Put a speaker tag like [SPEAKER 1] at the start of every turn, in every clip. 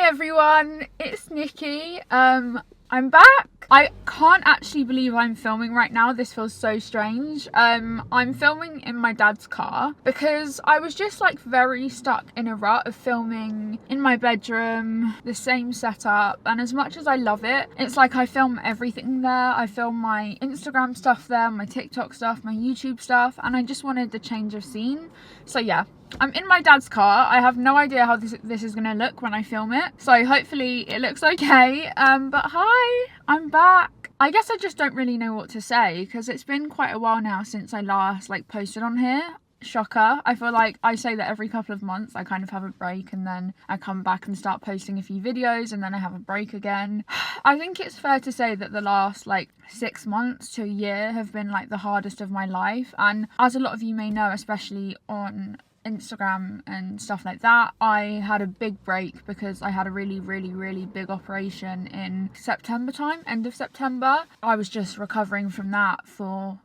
[SPEAKER 1] everyone, it's Nikki. I'm back. I can't actually believe I'm filming right now. This feels so strange. I'm filming in my dad's car because I was just like very stuck in a rut of filming in my bedroom, the same setup, and as much as I love it, it's like I film everything there. I film my Instagram stuff there, my TikTok stuff, my YouTube stuff, and I just wanted the change of scene. So yeah, I'm in my dad's car. I have no idea how this is gonna look when I film it, so hopefully it looks okay. But hi, I'm back. I guess I just don't really know what to say because it's been quite a while now since I last like posted on here. Shocker. I feel like I say that every couple of months I kind of have a break and then I come back and start posting a few videos and then I have a break again. I think it's fair to say that the last like 6 months to a year have been like the hardest of my life, and as a lot of you may know, especially on Instagram and stuff like that, I had a big break because I had a really big operation in September time, end of September. I was just recovering from that for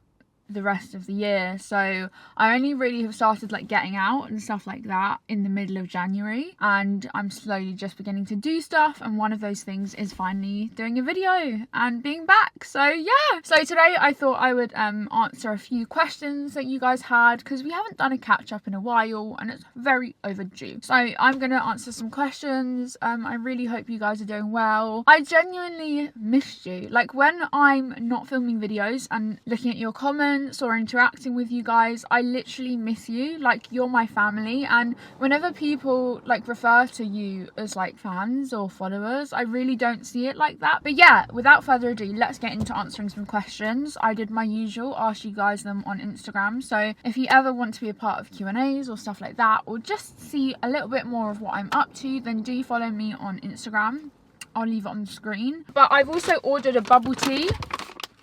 [SPEAKER 1] the rest of the year, so I only really have started like getting out and stuff like that in the middle of January, and I'm slowly just beginning to do stuff, and one of those things is finally doing a video and being back. So yeah, so today I thought I would answer a few questions that you guys had because we haven't done a catch up in a while and it's very overdue. So I'm gonna answer some questions. I really hope you guys are doing well. I genuinely missed you. Like when I'm not filming videos and looking at your comments or interacting with you guys, I literally miss you. Like you're my family, and whenever people like refer to you as like fans or followers, I really don't see it like that. But yeah, without further ado, let's get into answering some questions. I did my usual, ask you guys them on Instagram, so if you ever want to be a part of Q&As or stuff like that, or just see a little bit more of what I'm up to, then do follow me on Instagram. I'll leave it on the screen. But I've also ordered a bubble tea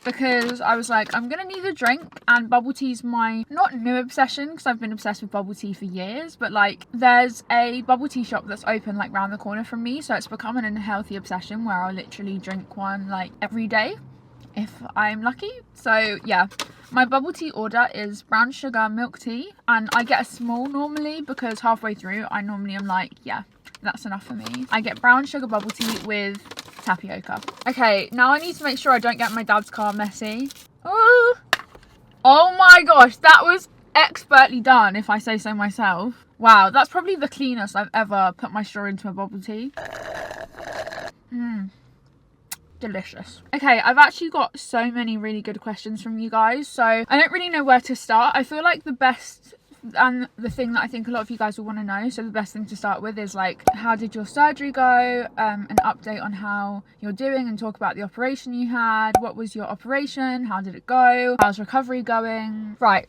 [SPEAKER 1] because I was like, I'm gonna need a drink, and bubble tea is my not new obsession because I've been obsessed with bubble tea for years, but like there's a bubble tea shop that's open like round the corner from me, so it's become an unhealthy obsession where I'll literally drink one like every day if I'm lucky. So yeah, my bubble tea order is brown sugar milk tea, and I get a small normally because halfway through I normally am like, yeah, that's enough for me. I get brown sugar bubble tea with tapioca. Okay, now I need to make sure I don't get my dad's car messy. Oh my gosh, that was expertly done if I say so myself. Wow, that's probably the cleanest I've ever put my straw into a bubble tea. Delicious. Okay, I've actually got so many really good questions from you guys, so I don't really know where to start. I feel like the best and the thing that I think a lot of you guys will want to know, so the best thing to start with is like, how did your surgery go, an update on how you're doing, and talk about the operation you had. What was your operation? How did it go? How's recovery going? Right,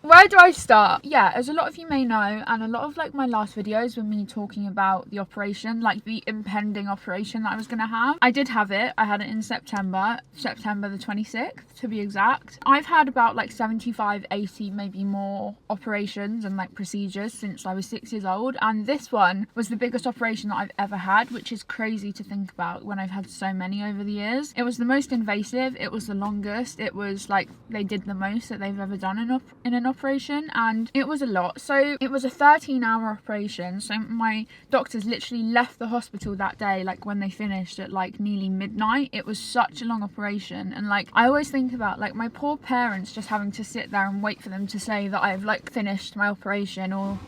[SPEAKER 1] where do I start? Yeah, as a lot of you may know, and a lot of like my last videos were me talking about the operation, like the impending operation that I was gonna have. I did have it. I had it in September the 26th to be exact. I've had about like 75, 80, maybe more operations and like procedures since I was 6 years old, and this one was the biggest operation that I've ever had, which is crazy to think about when I've had so many over the years. It was the most invasive, it was the longest, it was like they did the most that they've ever done in an operation, and it was a lot. So it was a 13-hour operation, so my doctors literally left the hospital that day like when they finished at like nearly midnight. It was such a long operation, and like I always think about like my poor parents just having to sit there and wait for them to say that I've like finished my operation or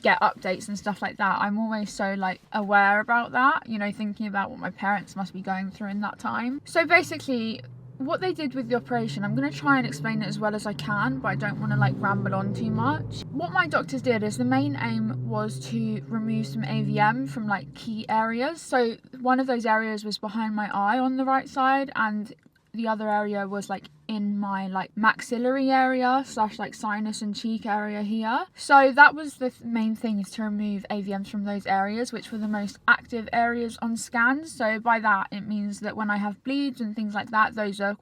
[SPEAKER 1] get updates and stuff like that. I'm always so like aware about that, you know, thinking about what my parents must be going through in that time. So basically what they did with the operation, I'm going to try and explain it as well as I can, but I don't want to like ramble on too much. What my doctors did is the main aim was to remove some AVM from like key areas. So one of those areas was behind my eye on the right side, and the other area was like in my like maxillary area / like sinus and cheek area here. So that was the main thing, is to remove AVMs from those areas, which were the most active areas on scans. So by that it means that when I have bleeds and things like that, those are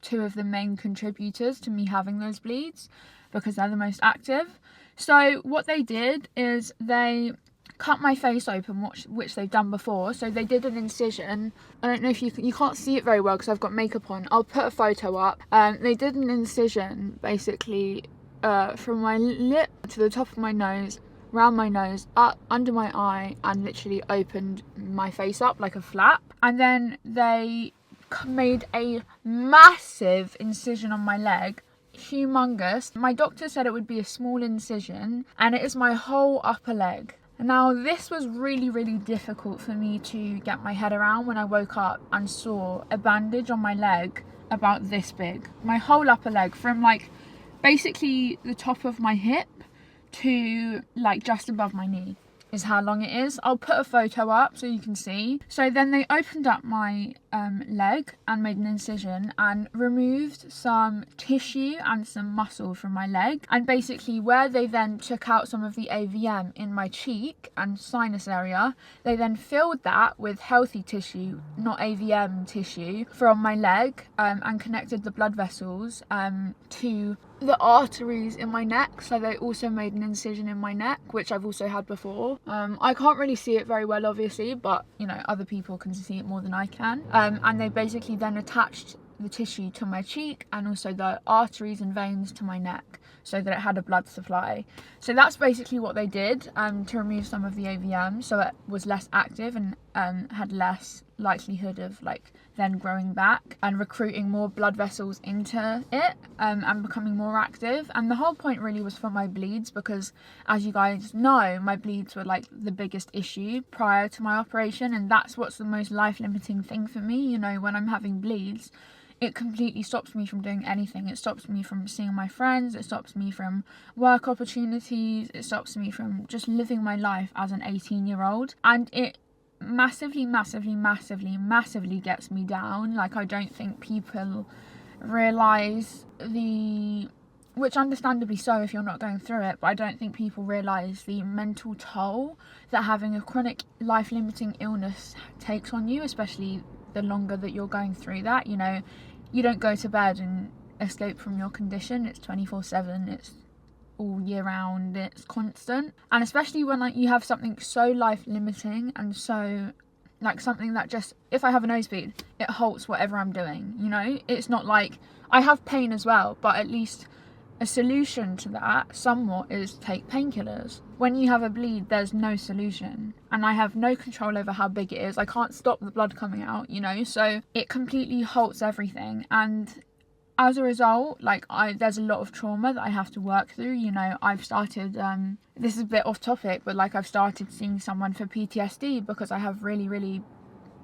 [SPEAKER 1] two of the main contributors to me having those bleeds, because they're the most active. So what they did is they cut my face open, which they've done before. So they did an incision. I don't know if you can't see it very well because I've got makeup on. I'll put a photo up. They did an incision basically from my lip to the top of my nose round my nose, up under my eye, and literally opened my face up like a flap. And then they made a massive incision on my leg, humongous. My doctor said it would be a small incision, and it is my whole upper leg. Now, this was really, really difficult for me to get my head around when I woke up and saw a bandage on my leg about this big. My whole upper leg, from like basically the top of my hip to like just above my knee, is how long it is. I'll put a photo up so you can see. So then they opened up my leg and made an incision and removed some tissue and some muscle from my leg, and basically where they then took out some of the AVM in my cheek and sinus area, they then filled that with healthy tissue, not AVM tissue, from my leg, and connected the blood vessels to the arteries in my neck. So they also made an incision in my neck, which I've also had before. I can't really see it very well, obviously, but you know, other people can see it more than I can. And they basically then attached the tissue to my cheek and also the arteries and veins to my neck, so that it had a blood supply. So that's basically what they did, to remove some of the AVM, so it was less active and had less likelihood of like then growing back and recruiting more blood vessels into it, and becoming more active. And the whole point really was for my bleeds, because as you guys know, my bleeds were like the biggest issue prior to my operation, and that's what's the most life-limiting thing for me. You know, when I'm having bleeds, it completely stops me from doing anything. It stops me from seeing my friends, it stops me from work opportunities, it stops me from just living my life as an 18-year-old, and it massively gets me down. Like, I don't think people realise which understandably so if you're not going through it, but I don't think people realise the mental toll that having a chronic life-limiting illness takes on you, especially the longer that you're going through that. You know, you don't go to bed and escape from your condition. It's 24/7, it's all year round, it's constant. And especially when like you have something so life-limiting and so like something that just, if I have a nosebleed, it halts whatever I'm doing, you know? It's not like, I have pain as well, but at least a solution to that somewhat is take painkillers. When you have a bleed, there's no solution, and I have no control over how big it is. I can't stop the blood coming out, you know, so it completely halts everything. And as a result, like there's a lot of trauma that I have to work through. You know, I've started, this is a bit off topic, but like I've started seeing someone for PTSD because I have really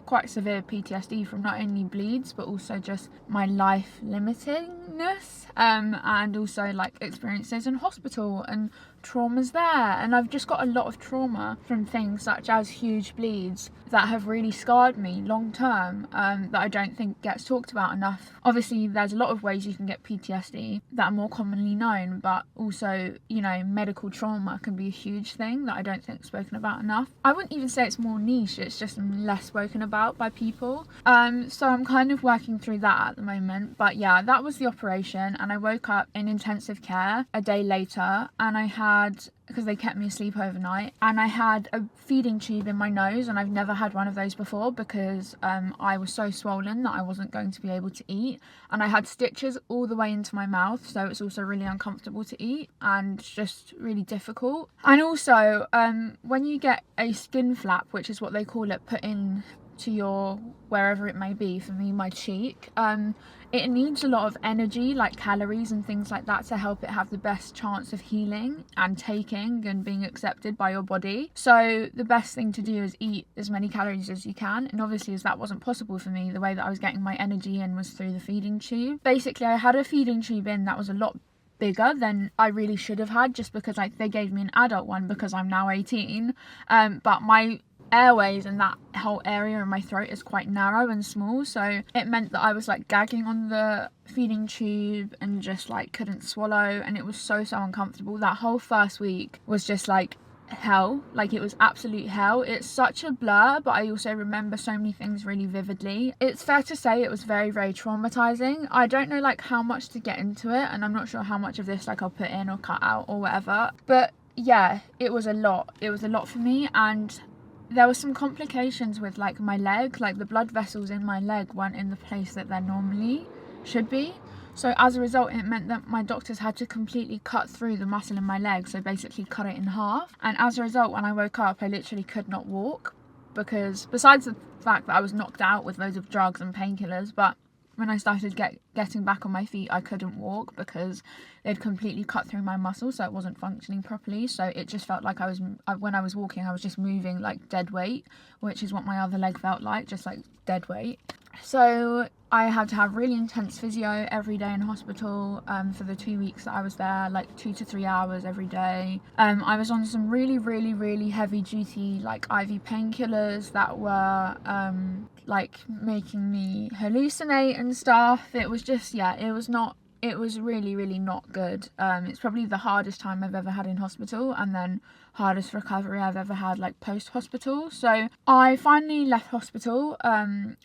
[SPEAKER 1] quite severe PTSD from not only bleeds but also just my life limitingness, and also like experiences in hospital and traumas there. And I've just got a lot of trauma from things such as huge bleeds that have really scarred me long term, that I don't think gets talked about enough. Obviously there's a lot of ways you can get PTSD that are more commonly known, but also, you know, medical trauma can be a huge thing that I don't think is spoken about enough. I wouldn't even say it's more niche, it's just less spoken about by people. So I'm kind of working through that at the moment. But yeah, that was the operation, and I woke up in intensive care a day later, and I had, because they kept me asleep overnight, and I had a feeding tube in my nose, and I've never had one of those before because I was so swollen that I wasn't going to be able to eat, and I had stitches all the way into my mouth, so it's also really uncomfortable to eat and just really difficult. And also when you get a skin flap, which is what they call it, put in to your wherever it may be, for me my cheek, it needs a lot of energy, like calories and things like that, to help it have the best chance of healing and taking and being accepted by your body. So the best thing to do is eat as many calories as you can, and obviously as that wasn't possible for me, the way that I was getting my energy in was through the feeding tube. Basically I had a feeding tube in that was a lot bigger than I really should have had, just because like they gave me an adult one because I'm now 18, but my airways and that whole area in my throat is quite narrow and small, so it meant that I was like gagging on the feeding tube and just like couldn't swallow, and it was so uncomfortable. That whole first week was just like hell, like it was absolute hell. It's such a blur, but I also remember so many things really vividly. It's fair to say it was very traumatizing. I don't know like how much to get into it, and I'm not sure how much of this like I'll put in or cut out or whatever, but yeah, it was a lot for me. And there were some complications with like my leg, like the blood vessels in my leg weren't in the place that they normally should be. So as a result, it meant that my doctors had to completely cut through the muscle in my leg, so basically cut it in half. And as a result, when I woke up, I literally could not walk, because besides the fact that I was knocked out with loads of drugs and painkillers, but when I started getting back on my feet, I couldn't walk because they'd completely cut through my muscle, so it wasn't functioning properly. So it just felt like when I was walking, I was just moving like dead weight, which is what my other leg felt like, just like dead weight. So I had to have really intense physio every day in hospital for the 2 weeks that I was there, like 2 to 3 hours every day. I was on some really heavy duty like IV painkillers that were like making me hallucinate and stuff. It was just, yeah, it was really not good. It's probably the hardest time I've ever had in hospital, and then hardest recovery I've ever had like post-hospital. So I finally left hospital and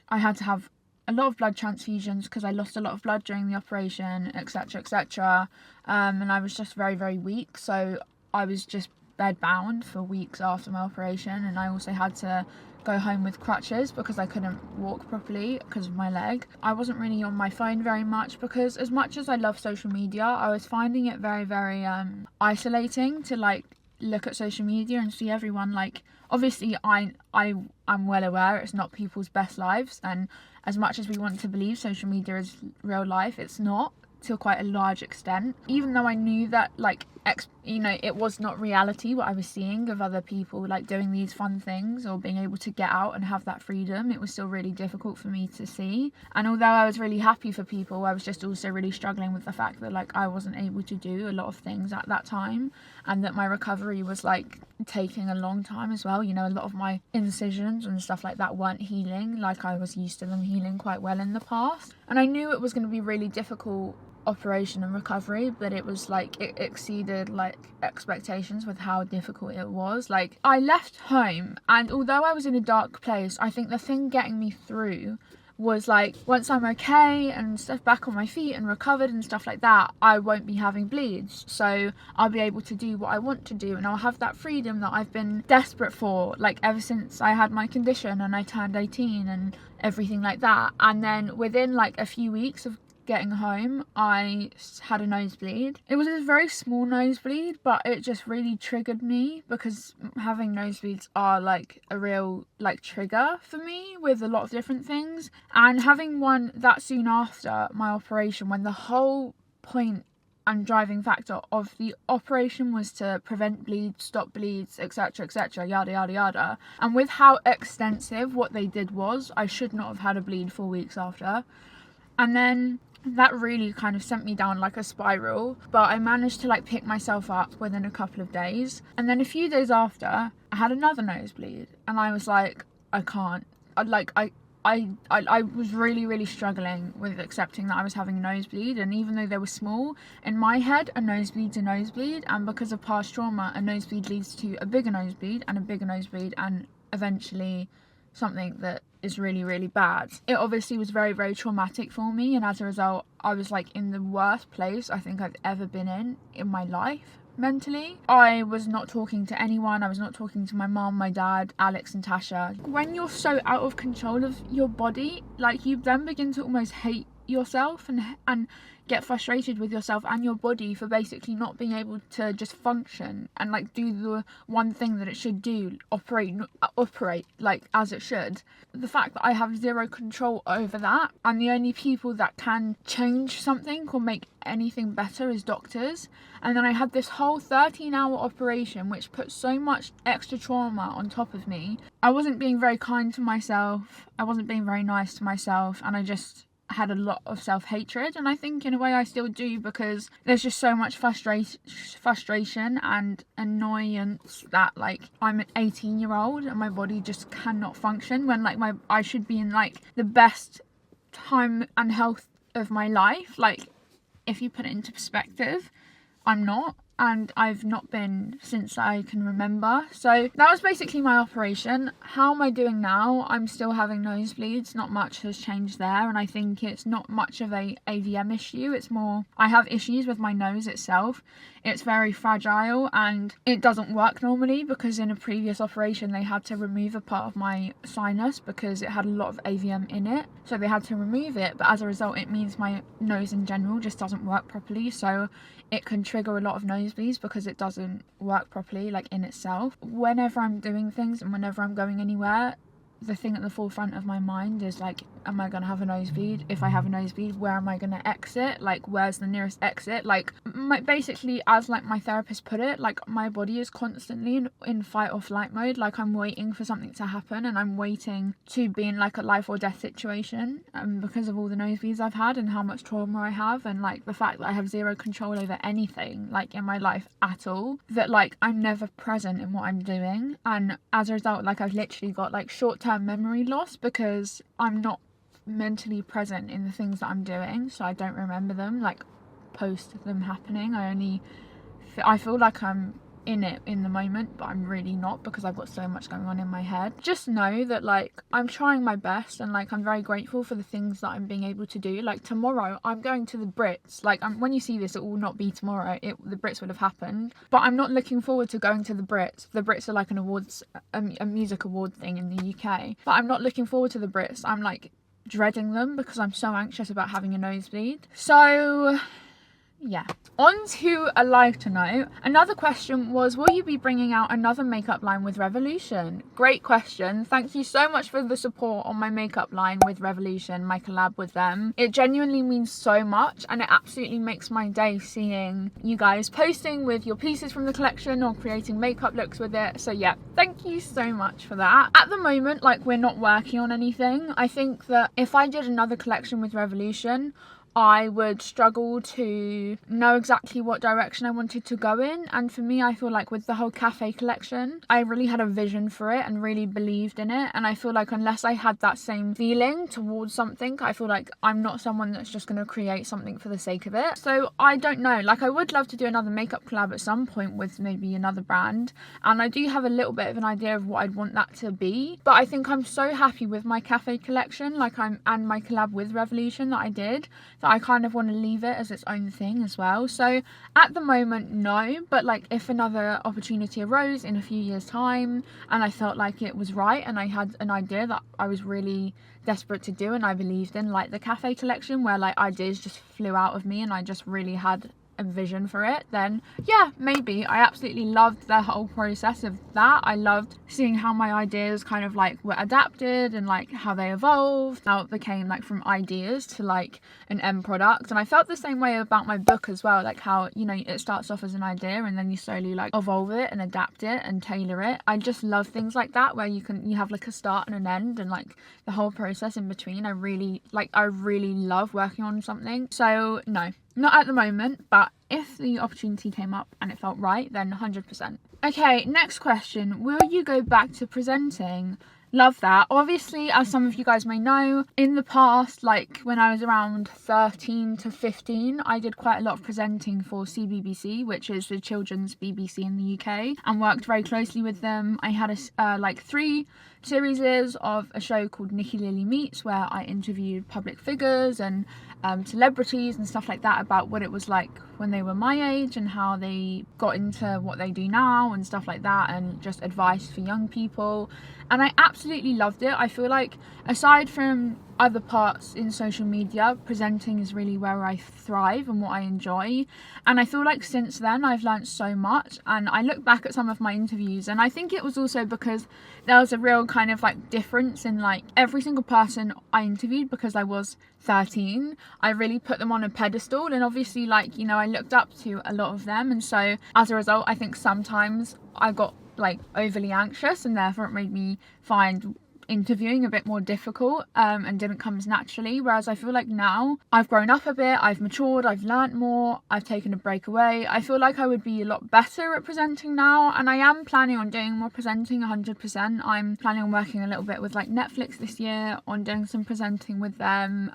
[SPEAKER 1] I had to have a lot of blood transfusions because I lost a lot of blood during the operation, etc. And I was just very weak, so I was just bedbound for weeks after my operation. And I also had to go home with crutches because I couldn't walk properly because of my leg. I wasn't really on my phone very much because as much as I love social media, I was finding it very isolating to like look at social media and see everyone. Like, obviously I'm well aware it's not people's best lives, and as much as we want to believe social media is real life, it's not to quite a large extent. Even though I knew that like it was not reality what I was seeing of other people like doing these fun things or being able to get out and have that freedom, it was still really difficult for me to see. And although I was really happy for people, I was just also really struggling with the fact that like I wasn't able to do a lot of things at that time, and that my recovery was like taking a long time as well. You know, a lot of my incisions and stuff like that weren't healing like I was used to them healing quite well in the past. And I knew it was going to be really difficult operation and recovery, but it was like it exceeded like expectations with how difficult it was. Like, I left home, and although I was in a dark place, I think the thing getting me through was like, once I'm okay and stuff, back on my feet and recovered and stuff like that, I won't be having bleeds, so I'll be able to do what I want to do, and I'll have that freedom that I've been desperate for like ever since I had my condition and I turned 18 and everything like that. And then within like a few weeks of getting home, I had a nosebleed. It was a very small nosebleed, but it just really triggered me because having nosebleeds are like a real like trigger for me with a lot of different things. And having one that soon after my operation, when the whole point and driving factor of the operation was to prevent bleeds, stop bleeds, etc, yada. And with how extensive what they did was, I should not have had a bleed 4 weeks after. And then that really kind of sent me down like a spiral, but I managed to like pick myself up within a couple of days. And then a few days after, I had another nosebleed, and I was like, I can't. I was really struggling with accepting that I was having a nosebleed, and even though they were small, in my head a nosebleed's a nosebleed, and because of past trauma, a nosebleed leads to a bigger nosebleed and a bigger nosebleed, and eventually something that is really bad. It obviously was very traumatic for me, and as a result I was like in the worst place I think I've ever been in my life mentally. I was not talking to anyone. I was not talking to my mom, my dad, Alex and Tasha. When you're so out of control of your body, like, you then begin to almost hate yourself and get frustrated with yourself and your body for basically not being able to just function and like do the one thing that it should do, operate like as it should. The fact that I have zero control over that, and the only people that can change something or make anything better is doctors. And then I had this whole 13-hour operation which put so much extra trauma on top of me. I wasn't being very kind to myself, I wasn't being very nice to myself, and I just had a lot of self-hatred. And I think in a way I still do, because there's just so much frustration and annoyance that like I'm an 18-year-old and my body just cannot function when like I should be in like the best time and health of my life. Like, if you put it into perspective, I'm not. and I've not been since I can remember. So that was basically my operation. How am I doing now? I'm still having nosebleeds. Not much has changed there, and I think it's not much of a AVM issue. It's more I have issues with my nose itself. It's very fragile and it doesn't work normally, because in a previous operation they had to remove a part of my sinus because it had a lot of AVM in it, so they had to remove it. But as a result, it means my nose in general just doesn't work properly, so it can trigger a lot of nosebleeds because it doesn't work properly, like in itself. Whenever I'm doing things and whenever I'm going anywhere, the thing at the forefront of my mind is like, am I gonna have a nosebleed? If I have a nosebleed, where am I gonna exit? Like, where's the nearest exit? Like, basically, as like my therapist put it, like my body is constantly in fight or flight mode. Like, I'm waiting for something to happen, and I'm waiting to be in like a life or death situation, because of all the nosebleeds I've had and how much trauma I have, and like the fact that I have zero control over anything like in my life at all, that like I'm never present in what I'm doing. And as a result, like I've literally got like short-term memory loss because I'm not mentally present in the things that I'm doing, so I don't remember them like post them happening. I feel like I'm in it in the moment, but I'm really not, because I've got so much going on in my head. Just know that like I'm trying my best, and like I'm very grateful for the things that I'm being able to do. Like tomorrow I'm going to the Brits. Like when you see this, it will not be tomorrow, the Brits would have happened, but I'm not looking forward to going to the Brits. The Brits are like an awards, a music award thing in the UK, but I'm not looking forward to the Brits. I'm like dreading them because I'm so anxious about having a nosebleed. So yeah, on to a lighter note. Another question was, will you be bringing out another makeup line with Revolution? Great question. Thank you so much for the support on my makeup line with Revolution, my collab with them. It genuinely means so much, and it absolutely makes my day seeing you guys posting with your pieces from the collection or creating makeup looks with it. So yeah, thank you so much for that. At the moment, like, we're not working on anything. I think that if I did another collection with Revolution, I would struggle to know exactly what direction I wanted to go in. And for me, I feel like with the whole cafe collection, I really had a vision for it and really believed in it. And I feel like unless I had that same feeling towards something, I feel like I'm not someone that's just going to create something for the sake of it. So I don't know, like I would love to do another makeup collab at some point with maybe another brand. And I do have a little bit of an idea of what I'd want that to be. But I think I'm so happy with my cafe collection, and my collab with Revolution that I did, that I kind of want to leave it as its own thing as well. So at the moment, no, but like if another opportunity arose in a few years time and I felt like it was right and I had an idea that I was really desperate to do and I believed in, like the cafe collection where like ideas just flew out of me and I just really had a vision for it, then yeah, maybe. I absolutely loved the whole process of that. I loved seeing how my ideas kind of like were adapted and like how they evolved, how it became like from ideas to like an end product. And I felt the same way about my book as well, like how, you know, it starts off as an idea and then you slowly like evolve it and adapt it and tailor it. I just love things like that where you have like a start and an end and like the whole process in between. I really love working on something. So no, not at the moment, but if the opportunity came up and it felt right, then 100%. Okay, next question. Will you go back to presenting? Love that. Obviously, as some of you guys may know, in the past, like when I was around 13 to 15, I did quite a lot of presenting for CBBC, which is the children's BBC in the UK, and worked very closely with them. I had like 3 series of a show called Nikki, Lilly Meets, where I interviewed public figures and celebrities and stuff like that about what it was like when they were my age and how they got into what they do now and stuff like that, and just advice for young people. And I absolutely loved it. I feel like aside from other parts in social media, presenting is really where I thrive and what I enjoy. And I feel like since then I've learned so much, and I look back at some of my interviews and I think it was also because there was a real kind of like difference in like every single person I interviewed, because I was 13, I really put them on a pedestal, and obviously like, you know, I looked up to a lot of them, and so as a result I think sometimes I got like overly anxious, and therefore it made me find interviewing a bit more difficult and didn't come as naturally, whereas I feel like now I've grown up a bit, I've matured, I've learnt more, I've taken a break away. I feel like I would be a lot better at presenting now, and I am planning on doing more presenting 100%. I'm planning on working a little bit with like Netflix this year on doing some presenting with them.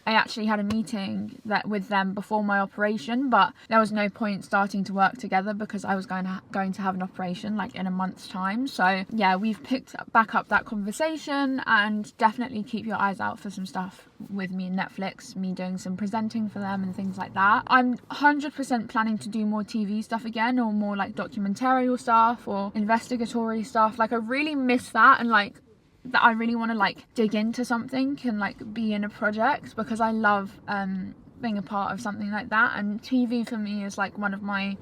[SPEAKER 1] I actually had a meeting with them before my operation, but there was no point starting to work together because I was going to have an operation like in a month's time. So yeah, we've picked back up that conversation, and definitely keep your eyes out for some stuff with me and Netflix, me doing some presenting for them and things like that. I'm 100% planning to do more TV stuff again, or more like documentarial stuff or investigatory stuff. Like I really miss that, and like that I really want to like dig into something and like be in a project, because I love being a part of something like that. And TV for me is like one of my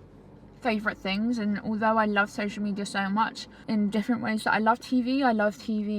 [SPEAKER 1] favourite things, and although I love social media so much in different ways that I love TV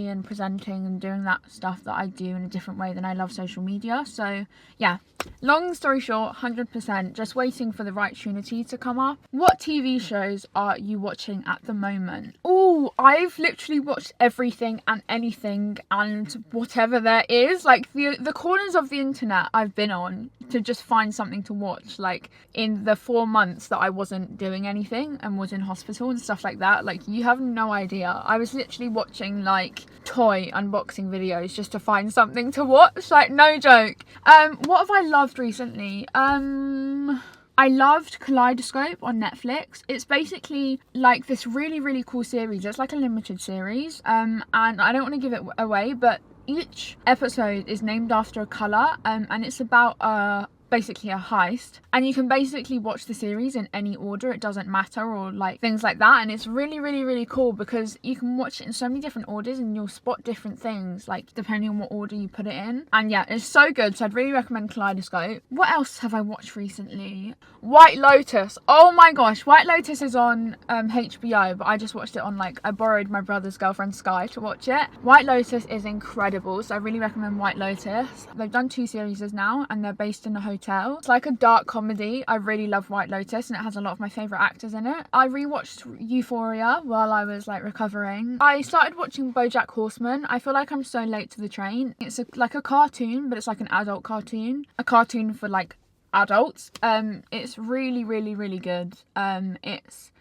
[SPEAKER 1] and presenting and doing that stuff that I do in a different way than I love social media. So yeah, long story short, 100% just waiting for the right opportunity to come up. What TV shows are you watching at the moment? Oh, I've literally watched everything and anything and whatever there is, like the corners of the internet I've been on to just find something to watch, like in the 4 months that I wasn't doing anything and was in hospital and stuff like that. Like you have no idea. I was literally watching like toy unboxing videos just to find something to watch, like no joke. What have I loved recently? I loved Kaleidoscope on Netflix. It's basically like this really, really cool series. It's like a limited series, and I don't want to give it away, but each episode is named after a colour, and it's about basically a heist, and you can basically watch the series in any order, it doesn't matter, or like things like that. And it's really, really, really cool because you can watch it in so many different orders and you'll spot different things like depending on what order you put it in. And yeah, it's so good, so I'd really recommend Kaleidoscope. What else have I watched recently? White Lotus. Oh my gosh, White Lotus is on HBO, but I just watched it on like, I borrowed my brother's girlfriend's Sky to watch it. White Lotus is incredible, so I really recommend White Lotus. They've done 2 series now and they're based in a hotel. It's like a dark comedy. I really love White Lotus, and it has a lot of my favourite actors in it. I rewatched Euphoria while I was like recovering. I started watching BoJack Horseman. I feel like I'm so late to the train. It's like a cartoon, but it's like an adult cartoon. A cartoon for like adults. It's really, really, really good. It's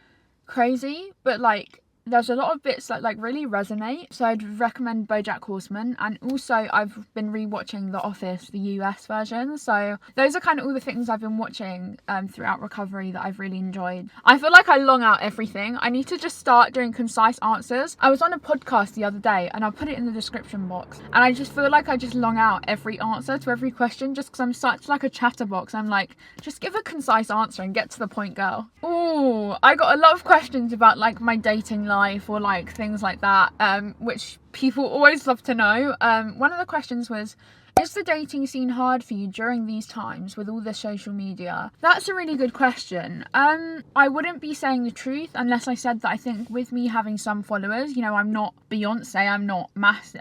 [SPEAKER 1] crazy, but like there's a lot of bits that like really resonate, so I'd recommend BoJack Horseman. And also I've been rewatching The Office, the US version, so those are kind of all the things I've been watching throughout recovery that I've really enjoyed. I feel like I long out everything. I need to just start doing concise answers. I was on a podcast the other day, and I'll put it in the description box, and I just feel like I just long out every answer to every question just because I'm such like a chatterbox. I'm like, just give a concise answer and get to the point, girl. Oh, I got a lot of questions about like my dating life or like things like that, which people always love to know. One of the questions was, is the dating scene hard for you during these times with all the social media? That's a really good question. I wouldn't be saying the truth unless I said that I think with me having some followers, you know, I'm not Beyonce,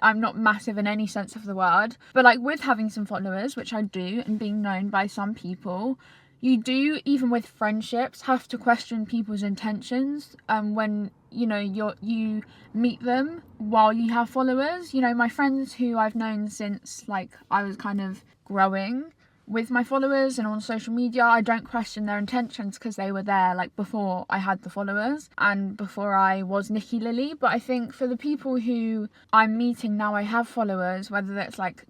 [SPEAKER 1] I'm not massive in any sense of the word, but like with having some followers, which I do, and being known by some people, you do, even with friendships, have to question people's intentions when you know you meet them while you have followers. You know, my friends who I've known since like I was kind of growing with my followers and on social media, I don't question their intentions because they were there like before I had the followers and before I was Nikki Lilly. But I think for the people who I'm meeting now I have followers, whether that's like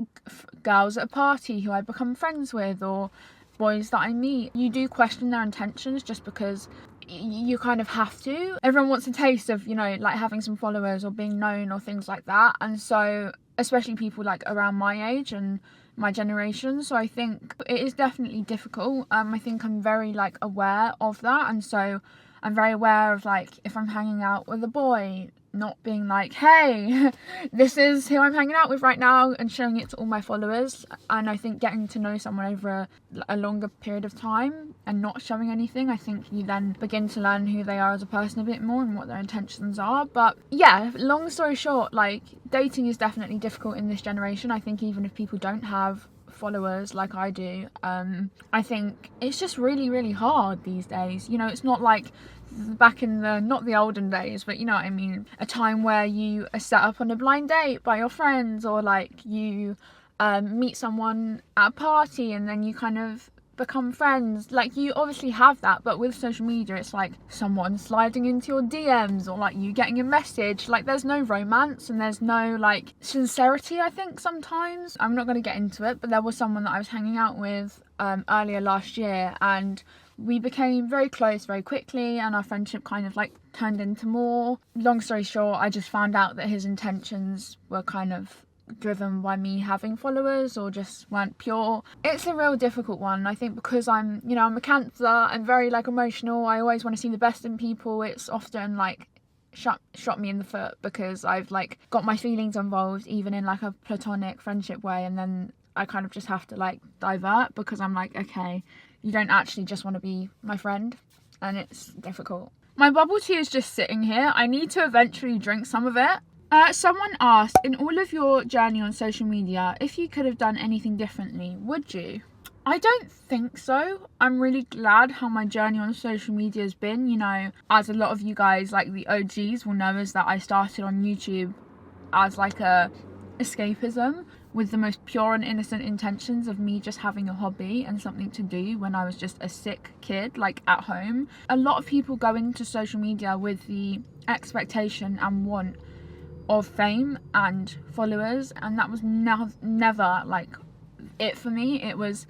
[SPEAKER 1] girls at a party who I become friends with or boys that I meet, you do question their intentions just because you kind of have to. Everyone wants a taste of, you know, like having some followers or being known or things like that. And so, especially people like around my age and my generation. So I think it is definitely difficult. I think I'm very like aware of that. And so I'm very aware of like if I'm hanging out with a boy, not being like, hey, this is who I'm hanging out with right now, and showing it to all my followers. And I think getting to know someone over a longer period of time and not showing anything, I think you then begin to learn who they are as a person a bit more and what their intentions are. But yeah, long story short, like dating is definitely difficult in this generation. I think even if people don't have followers like I do, I think it's just really, really hard these days. You know, it's not like back in the, not the olden days, but you know what I mean, a time where you are set up on a blind date by your friends, or like you meet someone at a party and then you kind of become friends. Like, you obviously have that, but with social media it's like someone sliding into your DMs, or like you getting a message. Like, there's no romance and there's no like sincerity, I think, sometimes. I'm not going to get into it, but there was someone that I was hanging out with earlier last year, and we became very close very quickly, and our friendship kind of like turned into more. Long story short, I just found out that his intentions were kind of driven by me having followers, or just weren't pure. It's a real difficult one, I think, because I'm a Cancer. I'm very like emotional. I always want to see the best in people. It's often like shot me in the foot, because I've like got my feelings involved even in like a platonic friendship way, and then I kind of just have to like divert, because I'm like, okay, you don't actually just want to be my friend, and it's difficult. My bubble tea is just sitting here. I need to eventually drink some of it. Someone asked, in all of your journey on social media, if you could have done anything differently, would you? I don't think so. I'm really glad how my journey on social media has been. You know, as a lot of you guys, like the OGs will know, is that I started on YouTube as like a escapism, with the most pure and innocent intentions of me just having a hobby and something to do when I was just a sick kid, like at home. A lot of people go into social media with the expectation and want of fame and followers, and that was never like it for me. It was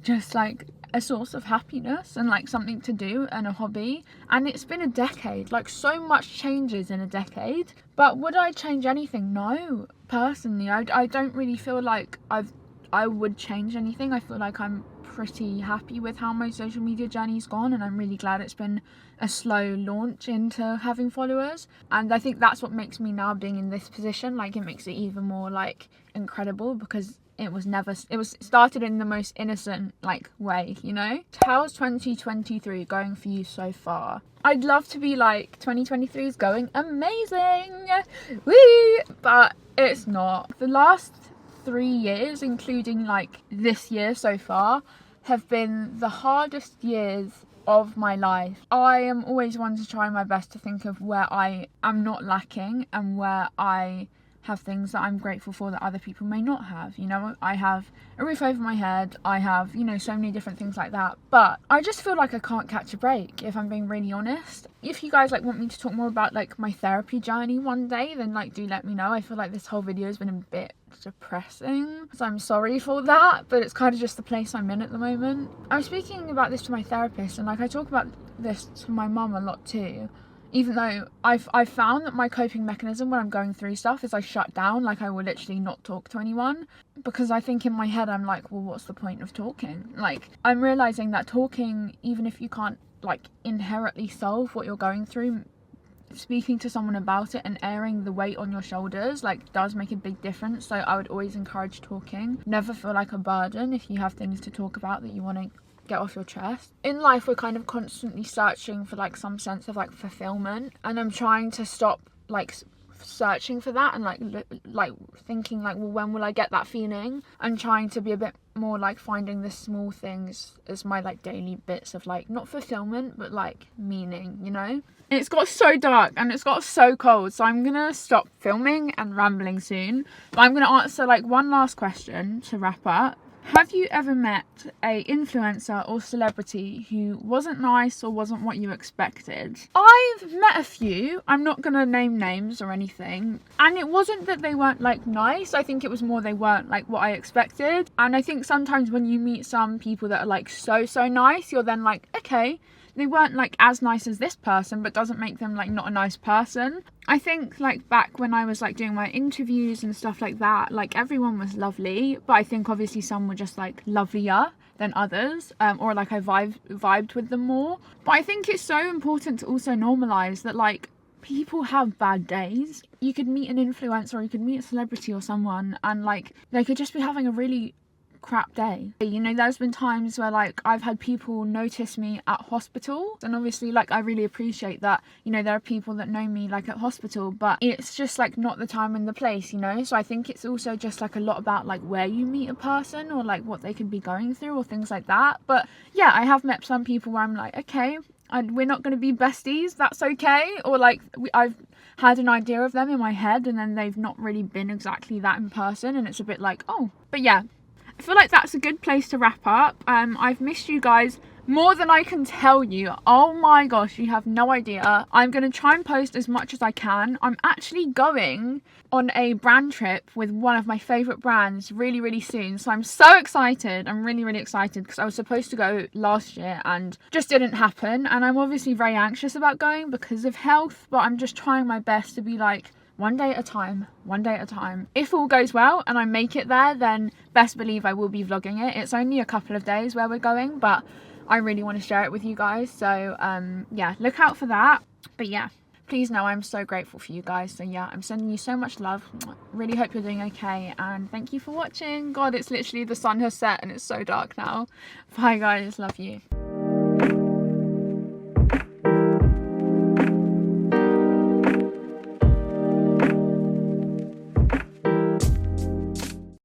[SPEAKER 1] just like a source of happiness and like something to do and a hobby. And it's been a decade, like so much changes in a decade. But would I change anything? No, personally I don't really feel like I would change anything. I feel like I'm pretty happy with how my social media journey's gone, and I'm really glad it's been a slow launch into having followers. And I think that's what makes me now being in this position, like it makes it even more like incredible, because it was started in the most innocent like way, you know. How's 2023 going for you so far? I'd love to be like 2023 is going amazing, woo, but it's not. The last 3 years, including like this year so far, have been the hardest years of my life. I am always one to try my best to think of where I am not lacking and where I have things that I'm grateful for that other people may not have. You know, I have a roof over my head, I have, you know, so many different things like that, but I just feel like I can't catch a break, if I'm being really honest. If you guys like want me to talk more about like my therapy journey one day, then like do let me know. I feel like this whole video has been a bit depressing, so I'm sorry for that, but it's kind of just the place I'm in at the moment. I was speaking about this to my therapist, and like I talk about this to my mum a lot too, even though I've found that my coping mechanism when I'm going through stuff is I shut down. Like, I will literally not talk to anyone, because I think in my head I'm like, well, what's the point of talking? Like, I'm realizing that talking, even if you can't like inherently solve what you're going through, speaking to someone about it and airing the weight on your shoulders like does make a big difference. So I would always encourage talking. Never feel like a burden if you have things to talk about that you want to get off your chest. In life, we're kind of constantly searching for like some sense of like fulfillment, and I'm trying to stop like searching for that and like thinking like, well, when will I get that feeling? I'm trying to be a bit more like finding the small things as my like daily bits of like not fulfillment but like meaning, you know. It's got so dark and it's got so cold, so I'm gonna stop filming and rambling soon, but I'm gonna answer like one last question to wrap up. Have you ever met a influencer or celebrity who wasn't nice or wasn't what you expected? I've met a few. I'm not gonna name names or anything. And it wasn't that they weren't like nice. I think it was more they weren't like what I expected. And I think sometimes when you meet some people that are like so nice, you're then like, okay, they weren't like as nice as this person, but doesn't make them like not a nice person. I think like back when I was like doing my interviews and stuff like that, like everyone was lovely, but I think obviously some were just like lovelier than others, or like I vibed with them more. But I think it's so important to also normalize that like people have bad days. You could meet an influencer, or you could meet a celebrity or someone, and like they could just be having a really crap day. You know, there's been times where like I've had people notice me at hospital, and obviously like I really appreciate that, you know, there are people that know me like at hospital, but it's just like not the time and the place, you know. So I think it's also just like a lot about like where you meet a person, or like what they could be going through or things like that. But yeah, I have met some people where I'm like, okay, we're not going to be besties, that's okay. Or like I've had an idea of them in my head and then they've not really been exactly that in person, and it's a bit like, oh. But yeah, I feel like that's a good place to wrap up. I've missed you guys more than I can tell you. Oh my gosh, you have no idea. I'm going to try and post as much as I can. I'm actually going on a brand trip with one of my favourite brands really soon. So I'm so excited. I'm really excited because I was supposed to go last year and just didn't happen. And I'm obviously very anxious about going because of health, but I'm just trying my best to be like, one day at a time, one day at a time. If all goes well and I make it there, then best believe I will be vlogging it. It's only a couple of days where we're going, but I really want to share it with you guys. So yeah, look out for that. But yeah, please know I'm so grateful for you guys. So yeah, I'm sending you so much love. Really hope you're doing okay, and thank you for watching. God, it's literally, the sun has set and it's so dark now. Bye guys, love you.